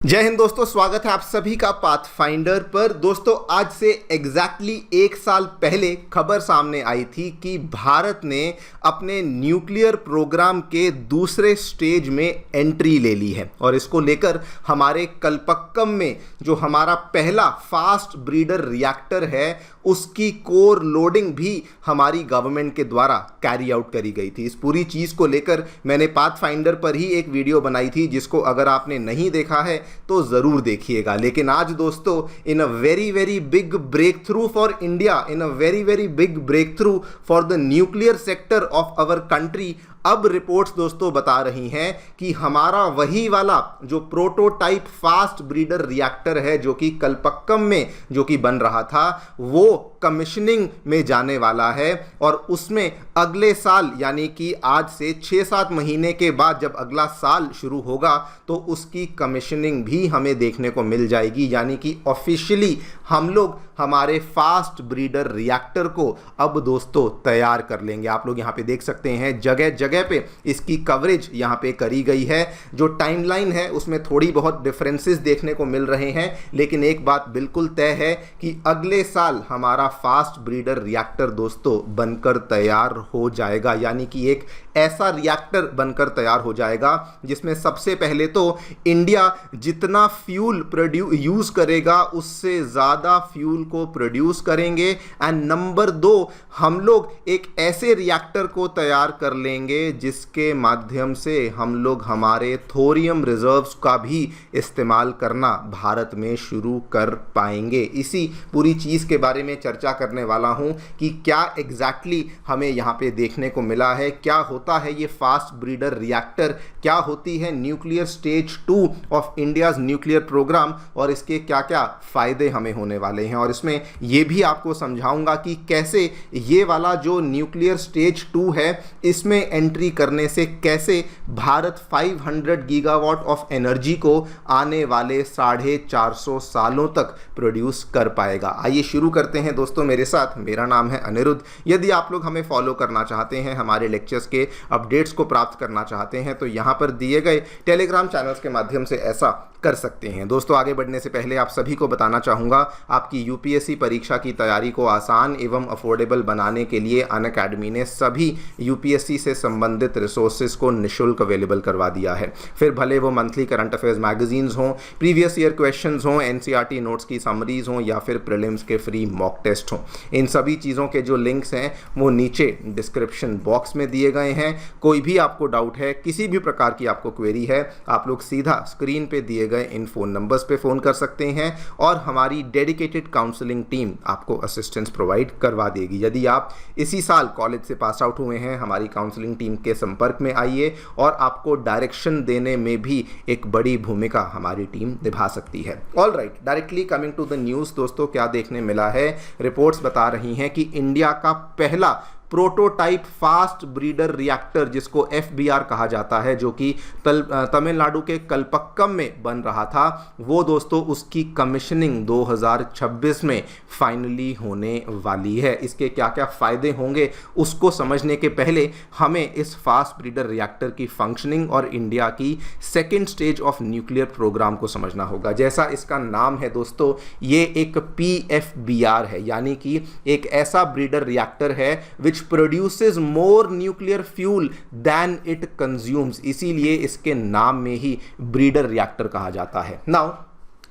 जय हिंद दोस्तों, स्वागत है आप सभी का पाथफाइंडर पर। दोस्तों आज से एग्जैक्टली एक साल पहले खबर सामने आई थी कि भारत ने अपने न्यूक्लियर प्रोग्राम के दूसरे स्टेज में एंट्री ले ली है और इसको लेकर हमारे कलपक्कम में जो हमारा पहला फास्ट ब्रीडर रिएक्टर है उसकी कोर लोडिंग भी हमारी गवर्नमेंट के द्वारा कैरी आउट करी गई थी। इस पूरी चीज़ को लेकर मैंने पाथफाइंडर पर ही एक वीडियो बनाई थी जिसको अगर आपने नहीं देखा है तो ज़रूर देखिएगा। लेकिन आज दोस्तों in a very big breakthrough for India, in a very big breakthrough for the nuclear sector of our country, अब रिपोर्ट्स दोस्तों बता रही हैं कि हमारा वही वाला जो प्रोटोटाइप फास्ट ब्रीडर रिएक्टर है जो कि कलपक्कम में जो कि बन रहा था वो कमिश्निंग में जाने वाला है और उसमें अगले साल यानी कि आज से 6-7 महीने के बाद जब अगला साल शुरू होगा तो उसकी कमिश्निंग भी हमें देखने को मिल जाएगी। यानी कि ऑफिशियली हम लोग हमारे फास्ट ब्रीडर रिएक्टर को अब दोस्तों तैयार कर लेंगे। आप लोग यहाँ पे देख सकते हैं जगह जगह पे इसकी कवरेज यहाँ पे करी गई है। जो टाइमलाइन है उसमें थोड़ी बहुत डिफरेंसेस देखने को मिल रहे हैं, लेकिन एक बात बिल्कुल तय है कि अगले साल हमारा फास्ट ब्रीडर रिएक्टर दोस्तों बनकर तैयार हो जाएगा। यानी कि एक ऐसा रिएक्टर बनकर तैयार हो जाएगा जिसमें सबसे पहले तो इंडिया जितना फ्यूल यूज़ करेगा उससे ज़्यादा फ्यूल को प्रोड्यूस करेंगे एंड नंबर 2 हम लोग एक ऐसे रिएक्टर को तैयार कर लेंगे जिसके माध्यम से हम लोग हमारे थोरियम रिजर्व्स का भी इस्तेमाल करना भारत में शुरू कर पाएंगे। इसी पूरी चीज़ के बारे में चर्चा करने वाला हूं कि क्या एग्जैक्टली हमें यहाँ पे देखने को मिला है, क्या होता है ये फास्ट ब्रीडर रिएक्टर, क्या होती है nuclear stage 2 of India's nuclear programme और इसके क्या क्या फ़ायदे हमें होने वाले हैं। और इसमें ये भी आपको समझाऊंगा कि कैसे ये वाला जो न्यूक्लियर स्टेज 2 है इसमें एंट्री करने से कैसे भारत 500 गीगावाट ऑफ एनर्जी को आने वाले 450 सालों तक प्रोड्यूस कर पाएगा। आइए शुरू करते हैं दोस्तों मेरे साथ। मेरा नाम है अनिरुद्ध। यदि आप लोग हमें फॉलो करना चाहते हैं, हमारे लेक्चर्स के अपडेट्स को प्राप्त करना चाहते हैं तो यहाँ पर दिए गए टेलीग्राम चैनल्स के माध्यम से ऐसा कर सकते हैं। दोस्तों आगे बढ़ने से पहले आप सभी को बताना चाहूँगा आपकी यूपीएससी परीक्षा की तैयारी को आसान एवं अफोर्डेबल बनाने के लिए अनअकैडमी ने सभी यूपीएससी से संबंधित रिसोर्सेज को निःशुल्क अवेलेबल करवा दिया है। फिर भले वो मंथली करंट अफेयर्स मैगजीन्स हों, प्रीवियस ईयर क्वेश्चंस हों, एनसीईआरटी नोट्स की समरीज हों या फिर प्रीलिम्स के फ्री मॉक टेस्ट हों, इन सभी चीज़ों के जो लिंक्स हैं वो नीचे डिस्क्रिप्शन बॉक्स में दिए गए हैं। कोई भी आपको डाउट है, किसी भी प्रकार की आपको क्वेरी है, आप लोग सीधा स्क्रीन पे दिए गए इन फ़ोन नंबर्स पे फ़ोन कर सकते हैं और हमारी डेडिकेटेड काउंसलिंग टीम आपको असिस्टेंस प्रोवाइड करवा देगी। यदि आप इसी साल कॉलेज से पास आउट हुए हैं, हमारी काउंसलिंग टीम के संपर्क में आइए और आपको डायरेक्शन देने में भी एक बड़ी भूमिका हमारी टीम निभा सकती है। All right, directly coming to the news दोस्तों, क्या देखने मिला है? रिपोर्ट्स बता रही हैं कि इंडिया का पहला प्रोटोटाइप फास्ट ब्रीडर रिएक्टर जिसको FBR कहा जाता है जो कि तमिलनाडु के कलपक्कम में बन रहा था, वो दोस्तों उसकी कमिश्निंग 2026 में फाइनली होने वाली है। इसके क्या क्या फ़ायदे होंगे उसको समझने के पहले हमें इस फास्ट ब्रीडर रिएक्टर की फंक्शनिंग और इंडिया की second stage of nuclear programme को समझना होगा। जैसा इसका नाम है दोस्तों, ये एक PFBR है, यानी कि एक ऐसा ब्रीडर रिएक्टर है विच produces more nuclear fuel than it consumes। इसीलिए इसके नाम में ही ब्रीडर रिएक्टर कहा जाता है। नाउ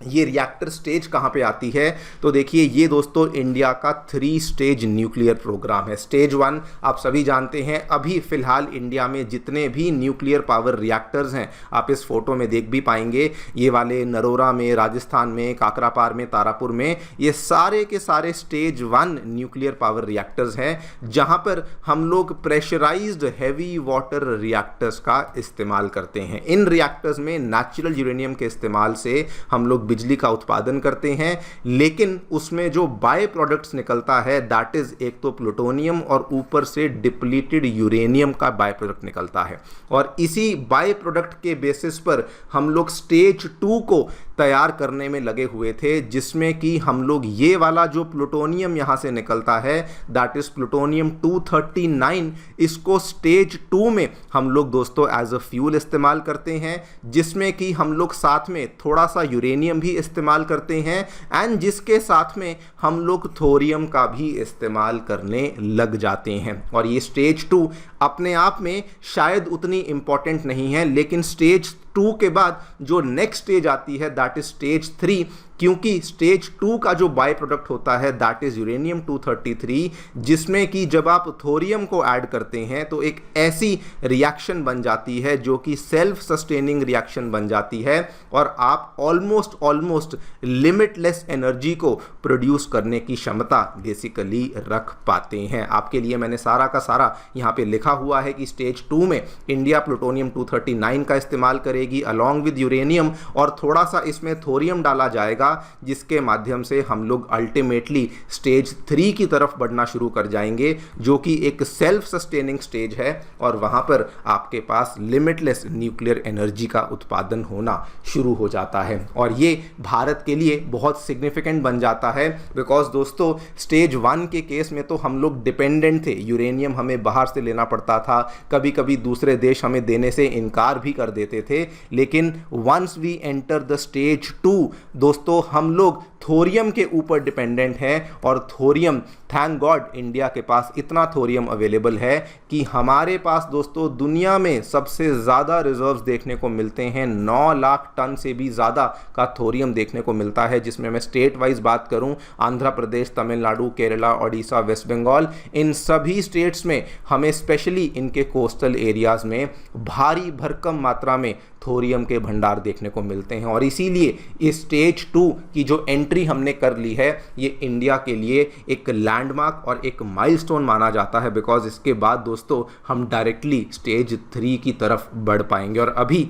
ये रिएक्टर स्टेज कहाँ पे आती है तो देखिए, ये दोस्तों इंडिया का 3 स्टेज न्यूक्लियर प्रोग्राम है। स्टेज 1 आप सभी जानते हैं, अभी फिलहाल इंडिया में जितने भी न्यूक्लियर पावर रिएक्टर्स हैं आप इस फोटो में देख भी पाएंगे, ये वाले नरोरा में, राजस्थान में, काकरापार में, तारापुर में, ये सारे के सारे स्टेज 1 न्यूक्लियर पावर रिएक्टर्स हैं जहाँ पर हम लोग प्रेशराइज्ड हैवी वाटर रिएक्टर्स का इस्तेमाल करते हैं। इन रिएक्टर्स में नेचुरल यूरेनियम के इस्तेमाल से हम लोग बिजली का उत्पादन करते हैं, लेकिन उसमें जो बाय प्रोडक्ट्स निकलता है दैट इज एक तो प्लूटोनियम और ऊपर से डिप्लीटेड यूरेनियम का बाय प्रोडक्ट निकलता है और इसी बाय प्रोडक्ट के बेसिस पर हम लोग स्टेज 2 को तैयार करने में लगे हुए थे, जिसमें कि हम लोग ये वाला जो प्लूटोनियम यहाँ से निकलता है, दैट इज प्लूटोनियम 239, इसको स्टेज 2 में हम लोग दोस्तों एज अ फ्यूल इस्तेमाल करते हैं, जिसमें कि हम लोग साथ में थोड़ा सा यूरेनियम भी इस्तेमाल करते हैं एंड जिसके साथ में हम लोग थोरियम का भी इस्तेमाल करने लग जाते हैं। और ये स्टेज 2 अपने आप में शायद उतनी इंपॉर्टेंट नहीं है, लेकिन स्टेज 2 के बाद जो नेक्स्ट स्टेज आती है दैट इज स्टेज 3, क्योंकि स्टेज 2 का जो बाय प्रोडक्ट होता है दैट इज यूरेनियम 233, जिसमें कि जब आप थोरियम को ऐड करते हैं तो एक ऐसी रिएक्शन बन जाती है जो कि सेल्फ सस्टेनिंग रिएक्शन बन जाती है और आप ऑलमोस्ट लिमिटलेस एनर्जी को प्रोड्यूस करने की क्षमता बेसिकली रख पाते हैं। आपके लिए मैंने सारा का सारा यहाँ पे लिखा हुआ है कि स्टेज 2 में इंडिया प्लूटोनियम 239 का इस्तेमाल करेगी अलॉन्ग विद यूरेनियम, और थोड़ा सा इसमें थोरियम डाला जाएगा, जिसके माध्यम से हम लोग अल्टीमेटली स्टेज 3 की तरफ बढ़ना शुरू कर जाएंगे, जो कि एक सेल्फ सस्टेनिंग स्टेज है और वहां पर आपके पास लिमिटलेस न्यूक्लियर एनर्जी का उत्पादन होना शुरू हो जाता है। और ये भारत के लिए बहुत सिग्निफिकेंट बन जाता है, बिकॉज दोस्तों स्टेज 1 के केस में तो हम लोग डिपेंडेंट थे, यूरेनियम हमें बाहर से लेना पड़ता था, कभी कभी दूसरे देश हमें देने से इनकार भी कर देते थे, लेकिन once we enter the stage 2 दोस्तों हम लोग थोरियम के ऊपर डिपेंडेंट हैं। और थोरियम, थैंक गॉड इंडिया के पास इतना थोरियम अवेलेबल है कि हमारे पास दोस्तों दुनिया में सबसे ज़्यादा रिजर्व्स देखने को मिलते हैं, 9 लाख टन से भी ज़्यादा का थोरियम देखने को मिलता है, जिसमें मैं स्टेट वाइज बात करूं, आंध्र प्रदेश, तमिलनाडु, केरला, ओडिशा, वेस्ट बंगाल, इन सभी स्टेट्स में हमें स्पेशली इनके कोस्टल एरियाज़ में भारी भरकम मात्रा में थोरियम के भंडार देखने को मिलते हैं। और इसीलिए इस स्टेज 2 की जो एंट्री हमने कर ली है, ये इंडिया के लिए एक लैंडमार्क और एक माइलस्टोन माना जाता है, बिकॉज इसके बाद दोस्तों हम डायरेक्टली स्टेज 3 की तरफ बढ़ पाएंगे। और अभी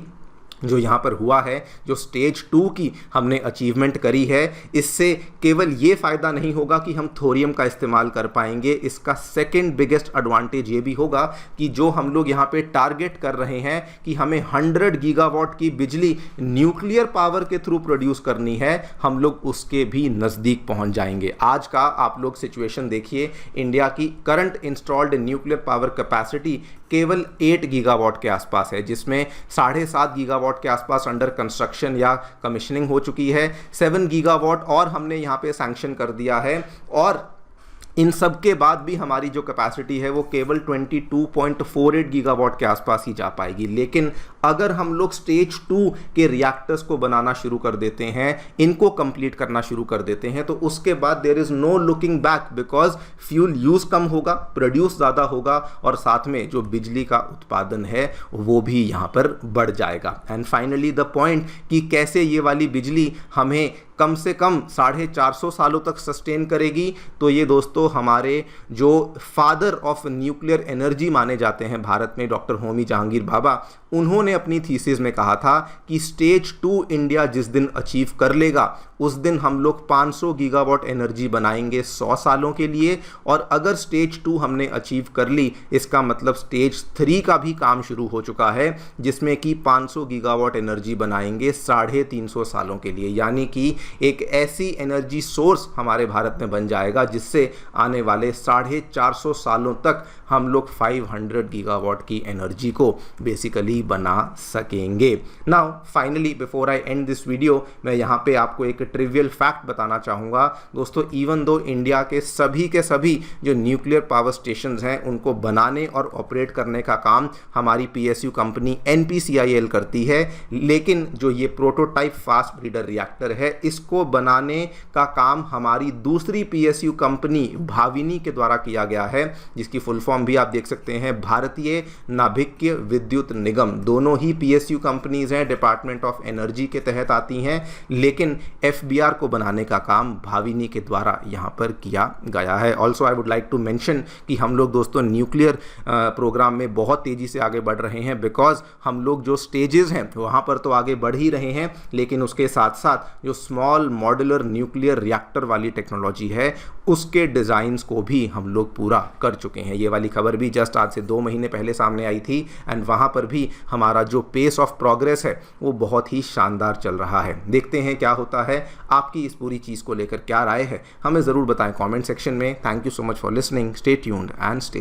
जो यहाँ पर हुआ है, जो स्टेज 2 की हमने अचीवमेंट करी है, इससे केवल ये फ़ायदा नहीं होगा कि हम थोरियम का इस्तेमाल कर पाएंगे, इसका सेकंड बिगेस्ट एडवांटेज ये भी होगा कि जो हम लोग यहाँ पे टारगेट कर रहे हैं कि हमें 100 गीगावाट की बिजली न्यूक्लियर पावर के थ्रू प्रोड्यूस करनी है, हम लोग उसके भी नज़दीक पहुँच जाएंगे। आज का आप लोग सिचुएशन देखिए, इंडिया की current installed nuclear power capacity केवल 8 गीगावाट के आसपास है, जिसमें 7.5 गीगावाट के आसपास अंडर कंस्ट्रक्शन या कमिश्निंग हो चुकी है, 7 गीगावाट और हमने यहाँ पे सैंक्शन कर दिया है, और इन सब के बाद भी हमारी जो कैपेसिटी है वो केवल 22.48 गीगावाट के आसपास ही जा पाएगी। लेकिन अगर हम लोग स्टेज 2 के रिएक्टर्स को बनाना शुरू कर देते हैं, इनको कंप्लीट करना शुरू कर देते हैं, तो उसके बाद there is no looking back, because fuel use कम होगा, प्रोड्यूस ज़्यादा होगा और साथ में जो बिजली का उत्पादन है वो भी यहाँ पर बढ़ जाएगा। एंड फाइनली द पॉइंट कि कैसे ये वाली बिजली हमें कम से कम 450 सालों तक सस्टेन करेगी, तो ये दोस्तों हमारे जो फादर ऑफ न्यूक्लियर एनर्जी माने जाते हैं भारत में, डॉक्टर होमी जहांगीर भाभा, उन्होंने अपनी थीसिस में कहा था कि स्टेज 2 इंडिया जिस दिन अचीव कर लेगा उस दिन हम लोग 500 गीगावाट एनर्जी बनाएंगे 100 सालों के लिए, और अगर स्टेज 2 हमने अचीव कर ली, इसका मतलब स्टेज 3 का भी काम शुरू हो चुका है, जिसमें कि 500 गीगावाट एनर्जी बनाएंगे 350 सालों के लिए। यानी कि एक ऐसी एनर्जी सोर्स हमारे भारत में बन जाएगा जिससे आने वाले 450 सालों तक हम लोग 500 गीगावाट की एनर्जी को बेसिकली बना सकेंगे। Now finally before I and this video, मैं यहाँ पे आपको एक ट्रिवियल फैक्ट बताना चाहूँगा दोस्तों। इवन दो इंडिया के सभी जो न्यूक्लियर पावर स्टेशंस हैं उनको बनाने और ऑपरेट करने का काम हमारी पीएसयू कंपनी NPCIL करती है, लेकिन जो ये प्रोटोटाइप फास्ट ब्रीडर रिएक्टर है इसको बनाने का काम हमारी दूसरी पीएसयू कंपनी भाविनी के द्वारा किया गया है, जिसकी फुल फॉर्म भी आप देख सकते हैं भारतीय नाभिकीय विद्युत निगम। दोनों ही पीएसयू कंपनीज हैं, डिपार्टमेंट ऑफ एनर्जी के तहत आती हैं, लेकिन FBR को बनाने का काम भाविनी के द्वारा यहाँ पर किया गया है। Also I would like to mention कि हम लोग दोस्तों न्यूक्लियर प्रोग्राम में बहुत तेज़ी से आगे बढ़ रहे हैं, बिकॉज हम लोग जो स्टेजेस हैं वहाँ पर तो आगे बढ़ ही रहे हैं, लेकिन उसके साथ साथ जो स्मॉल मॉड्यूलर न्यूक्लियर रिएक्टर वाली टेक्नोलॉजी है उसके डिज़ाइंस को भी हम लोग पूरा कर चुके हैं। ये वाली खबर भी जस्ट आज से 2 महीने पहले सामने आई थी, एंड वहाँ पर भी हमारा जो पेस ऑफ प्रोग्रेस है वो बहुत ही शानदार चल रहा है। देखते हैं क्या होता है, आपकी इस पूरी चीज़ को लेकर क्या राय है, हमें ज़रूर बताएं कमेंट सेक्शन में। Thank you so much for listening, stay tuned and stay